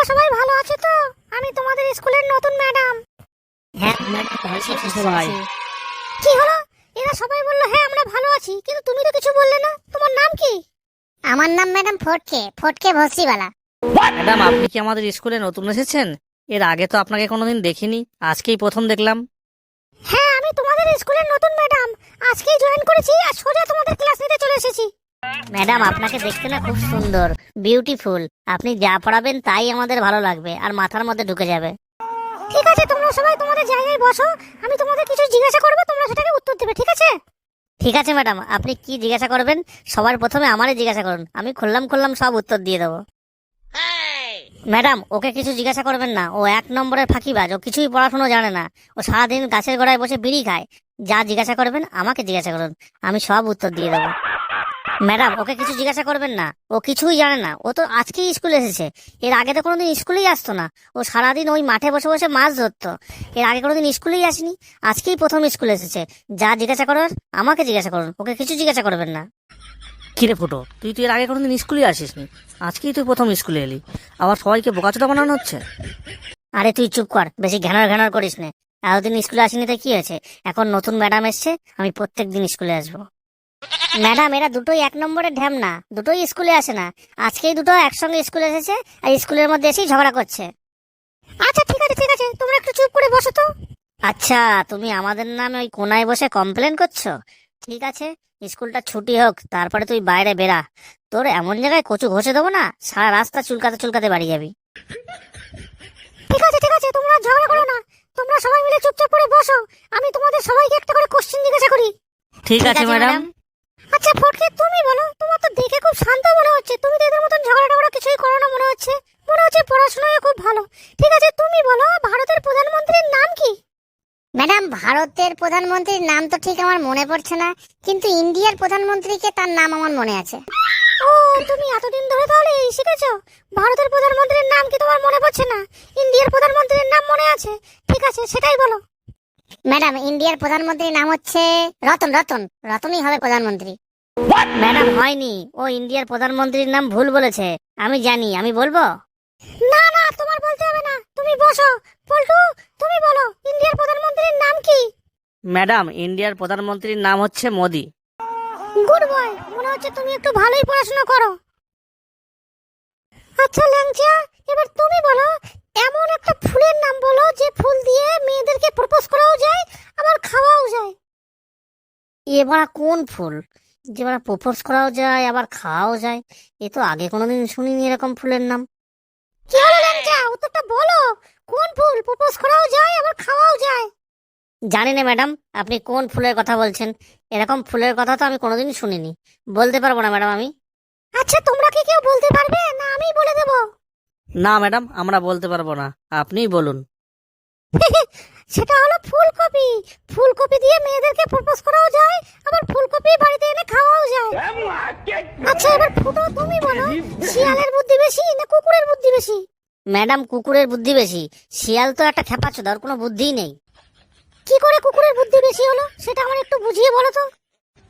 সবাই ভালো আছো তো? আমি তোমাদের স্কুলের নতুন ম্যাডাম। হ্যাঁ ম্যাডাম, ভালো আছি সবাই। কি হলো? এরা সবাই বললো হ্যাঁ আমরা ভালো আছি, কিন্তু তুমি তো কিছু বললে না। তোমার নাম কি? আমার নাম ম্যাডাম ফটকে, ফটকে ভস্রিবালা। ম্যাডাম, আপনি কি আমাদের স্কুলে নতুন এসেছেন? এর আগে তো আপনাকে কোনোদিন দেখিনি, আজকেই প্রথম দেখলাম। হ্যাঁ, আমি তোমাদের স্কুলের নতুন ম্যাডাম। আজকেই জয়েন করেছি আর সোজা তোমাদের ক্লাস নিতে চলে এসেছি। ম্যাডাম, আপনাকে দেখতে না খুব সুন্দর, বিউটিফুল। আপনি যা পড়াবেন তাই আমাদের ভালো লাগবে আর মাথার মধ্যে ঢুকে যাবে। ঠিক আছে, তোমরা সবাই তোমাদের জায়গায় বসো। আমি তোমাদের কিছু জিজ্ঞাসা করবো, তোমরা সেটাকে উত্তর দেবে, ঠিক আছে? ঠিক আছে ম্যাডাম, আপনি কি জিজ্ঞাসা করবেন সবার প্রথমে আমারই জিজ্ঞাসা করুন, আমি খুললাম সব উত্তর দিয়ে দেবো। ম্যাডাম, ওকে কিছু জিজ্ঞাসা করবেন না, ও 1 নম্বরের ফাঁকিবাজ, ও কিছুই পড়াশোনা জানে না। ও সারাদিন গাছের গোড়ায় বসে বিড়ি খায়। যা জিজ্ঞাসা করবেন আমাকে জিজ্ঞাসা করুন, আমি সব উত্তর দিয়ে দেবো। ম্যাডাম, ওকে কিছু জিজ্ঞাসা করবেন না, ও কিছুই জানে না। ও তো আজকেই স্কুলে এসেছে, এর আগে তো কোনোদিন স্কুলেই আসতো না। ও সারাদিন ওই মাঠে বসে বসে মাছ ধরতো, এর আগে কোনোদিন স্কুলেই আসেনি, আজকেই প্রথম স্কুলে এসেছে। যা জিজ্ঞাসা করার আমাকে জিজ্ঞাসা করুন, ওকে কিছু জিজ্ঞাসা করবেন না। কিরে ফুটো, তুই তো এর আগে কোনোদিন স্কুলে আসিসনি, আজকেই তুই প্রথম স্কুলে এলি, আবার সবাইকে বোকাচোদা বানানো হচ্ছে। আরে তুই চুপ কর, বেশি ঘ্যানর ঘ্যানর করিস না। এতদিন স্কুলে আসিনি তো কি হয়েছে, এখন নতুন ম্যাডাম এসছে, আমি প্রত্যেকদিন স্কুলে আসবো। ম্যাডাম, এরা দুটোই 1 নম্বরের ঢ্যাম না, দুটোই স্কুলে আসে না। আজকেই দুটো একসঙ্গে স্কুলে এসেছে আর স্কুলের মধ্যে এসেই ঝগড়া করছে। আচ্ছা ঠিক আছে ঠিক আছে, তোমরা একটু চুপ করে বসো তো। আচ্ছা, তুমি আমাদের নামে ওই কোনায় বসে কমপ্লেন করছো? ঠিক আছে, স্কুলটা ছুটি হোক, তারপরে তুই বাইরে বেরা। তোর এমন জায়গায় কচু ঘষে দেবো না, সারা রাস্তা চুলকাতে চুলকাতে বাড়ি যাবি। ঠিক আছে, তোমরা ঝগড়া করো না। তোমরা সবাই মিলে চুপচাপ করে বসো। আমি তোমাদের সবাইকে একটা করে কোশ্চেন জিজ্ঞাসা করি। ঠিক আছে ম্যাডাম। আচ্ছা ফটকে, তুমি বলো, তোমার তো দেখে খুব শান্ত মনে হচ্ছে। তুমি তো এদের মতন ঝগড়া টগড়া কিছুই করো না মনে হচ্ছে। মনে হচ্ছে পড়াশোনায় খুব ভালো। ঠিক আছে, তুমি বলো, ভারতের প্রধানমন্ত্রীর নাম কি? ম্যাডাম, ভারতের প্রধানমন্ত্রীর নাম তো ঠিক আমার মনে পড়ছে না, কিন্তু ইন্ডিয়ার প্রধানমন্ত্রীকে তার নাম আমার মনে আছে। ও, তুমি এতদিন ধরে তাহলে এই শিখেছো? ভারতের প্রধানমন্ত্রীর নাম কি তোমার মনে পড়ছে না? ইন্ডিয়ার প্রধানমন্ত্রীর নাম মনে আছে। ঠিক আছে, সেটাই বলো। ম্যাডাম, ইন্ডিয়ার প্রধানমন্ত্রীর নাম হচ্ছে রতন। রতনই হবে প্রধানমন্ত্রী। ম্যাডাম, হয়নি, ও ইন্ডিয়ার প্রধানমন্ত্রীর নাম ভুল বলেছে। আমি জানি, আমি বলবো। না না, তোমার বলতে হবে না, তুমি বসো। পল্টু, তুমি বলো, ইন্ডিয়ার প্রধানমন্ত্রীর নাম কি? ম্যাডাম, ইন্ডিয়ার প্রধানমন্ত্রীর নাম হচ্ছে মোদি। গুড বয়, মনে হচ্ছে তুমি একটু ভালোই পড়াশোনা করো। আচ্ছা ল্যাংচা, এবার তুমি বলো, এমন একটা ফুলের নাম বলো যে ফুল দিয়ে মেয়েদেরকে প্রপোজ করাও যায় আবার খাওয়াও যায়। এবার কোন ফুল যে এবার প্রপোজ করাও যায় আবার খাওয়াও যায়? এ তো আগে কোনোদিন শুনিনি এরকম ফুলের নাম। কি হলো ল্যাংচা, উত্তরটা বলো। কোন ফুল প্রপোজ করাও যায় আবার খাওয়াও যায়? জানি না ম্যাডাম, আপনি কোন ফুলের কথা বলছেন। এরকম ফুলের কথা তো আমি কোনোদিন শুনিনি, বলতে পারবো না ম্যাডাম আমি। আচ্ছা, তোমরা কি কেউ বলতে পারবে না আমি বলে দেবো? না ম্যাডাম, আমরা বলতে পারবো না, আপনিই বলুন। সেটা হলো ফুলকপি। ফুলকপি দিয়ে মেয়েদেরকে প্রপোজ করাও যায় আবার ফুলকপি বাড়িতে এনে খাওয়াও যায়। আচ্ছা এবার ফুটো, তুমি বলো, শিয়ালের বুদ্ধি বেশি না কুকুরের বুদ্ধি বেশি? ম্যাডাম, কুকুরের বুদ্ধি বেশি। শিয়াল তো একটা খেপাচোদা, ওর কোনো বুদ্ধিই নেই। কি করে কুকুরের বুদ্ধি বেশি হলো, সেটা আমার একটু বুঝিয়ে বলো তো।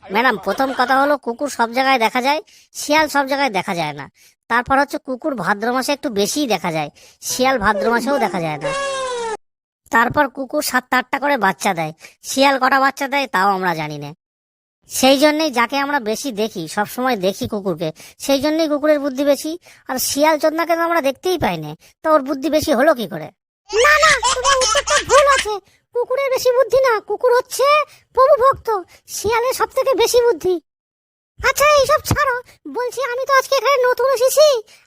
ম্যাডাম, প্রথম কথা হলো কুকুর সব জায়গায় দেখা যায়, শিয়াল সব জায়গায় দেখা যায় না। তারপর হচ্ছে কুকুর ভাদ্র মাসে একটু বেশিই দেখা যায়, শিয়াল ভাদ্র মাসেও দেখা যায় না। তারপর কুকুর 7টা 8টা করে বাচ্চা দেয়, শিয়াল কটা বাচ্চা দেয় তাও আমরা জানি না। সেই জন্যই যাকে আমরা বেশি দেখি, সব সময় দেখি কুকুরকে, সেই জন্যই কুকুরের বুদ্ধি বেশি। আর শিয়াল চোদনাকে তো আমরা দেখতেই পাই না, তো ওর বুদ্ধি বেশি হলো কি করে? না না, তোমার উত্তরটা ভুল আছে। কুকুরের বেশি বুদ্ধি না, কুকুর হচ্ছে প্রভু ভক্ত, শিয়ালের সব থেকে বেশি বুদ্ধি। আচ্ছা এইসব ছাড়ো, বলছি আমি তো আজকে এখানে নতুন এসেছি,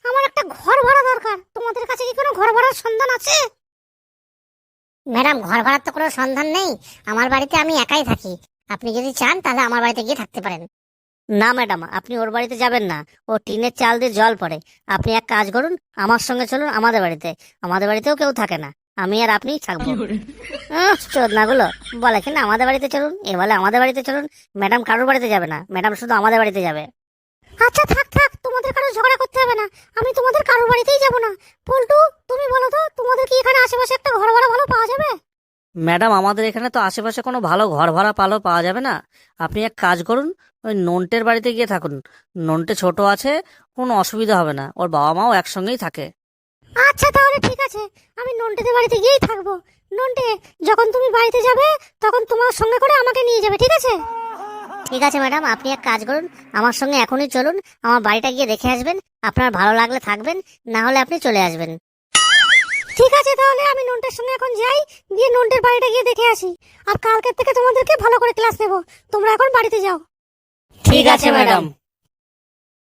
আমার একটা ঘর ভাড়া দরকার। তোমাদের কাছে কি কোনো ঘর ভাড়ার সন্ধান আছে? ম্যাডাম, ঘর ভাড়ার তো কোনো সন্ধান নেই, আমার বাড়িতে আমি একাই থাকি। আপনি যদি চান তাহলে আমার বাড়িতে গিয়ে থাকতে পারেন। না ম্যাডাম, আপনি ওর বাড়িতে যাবেন না, ও টিনের চাল দিয়ে জল পড়ে। আপনি এক কাজ করুন, আমার সঙ্গে চলুন আমাদের বাড়িতে। আমাদের বাড়িতেও কেউ থাকে না, আমি আর আপনিই থাকবো। চোদনাগুলো বলে কিনা আমাদের বাড়িতে চলুন, এ বলে আমাদের বাড়িতে চলুন। ম্যাডাম কারোর বাড়িতে যাবে না, ম্যাডাম শুধু আমাদের বাড়িতে যাবে। আচ্ছা থাক থাক, তোমাদের কারো ঝগড়া করতে হবে না, আমি তোমাদের কারোর বাড়িতেই যাব না। পল্টু, তুমি বলো তো, তোমাদের কি এখানে আশেপাশে একটা ঘর ভাড়া ভালো পাওয়া যাবে? ম্যাডাম, আমাদের এখানে তো আশেপাশে কোনো ভালো ঘর ভাড়া পাওয়া যাবে না। আপনি এক কাজ করুন, ওই নন্টের বাড়িতে গিয়ে থাকুন। নন্টে ছোট আছে, কোনো অসুবিধা হবে না, ওর বাবা মাও একসঙ্গেই থাকে। আচ্ছা তাহলে ঠিক আছে, আমি নন্টেদের বাড়িতে গিয়েই থাকবো। নন্টে, যখন তুমি বাড়িতে যাবে তখন তোমার সঙ্গে করে আমাকে নিয়ে যাবে, ঠিক আছে? ঠিক আছে ম্যাডাম, আপনি এক কাজ করুন, আমার সঙ্গে এখনই চলুন, আমার বাড়িটা গিয়ে দেখে আসবেন। আপনার ভালো লাগলে থাকবেন, না হলে আপনি চলে আসবেন। ঠিক আছে, তাহলে আমি নন্টের সঙ্গে এখন যাই, গিয়ে নন্টের বাড়িটা গিয়ে দেখে আসি। আর কালকের থেকে তোমাদেরকে ভালো করে ক্লাস নেব। তোমরা এখন বাড়িতে যাও। ঠিক আছে ম্যাডাম।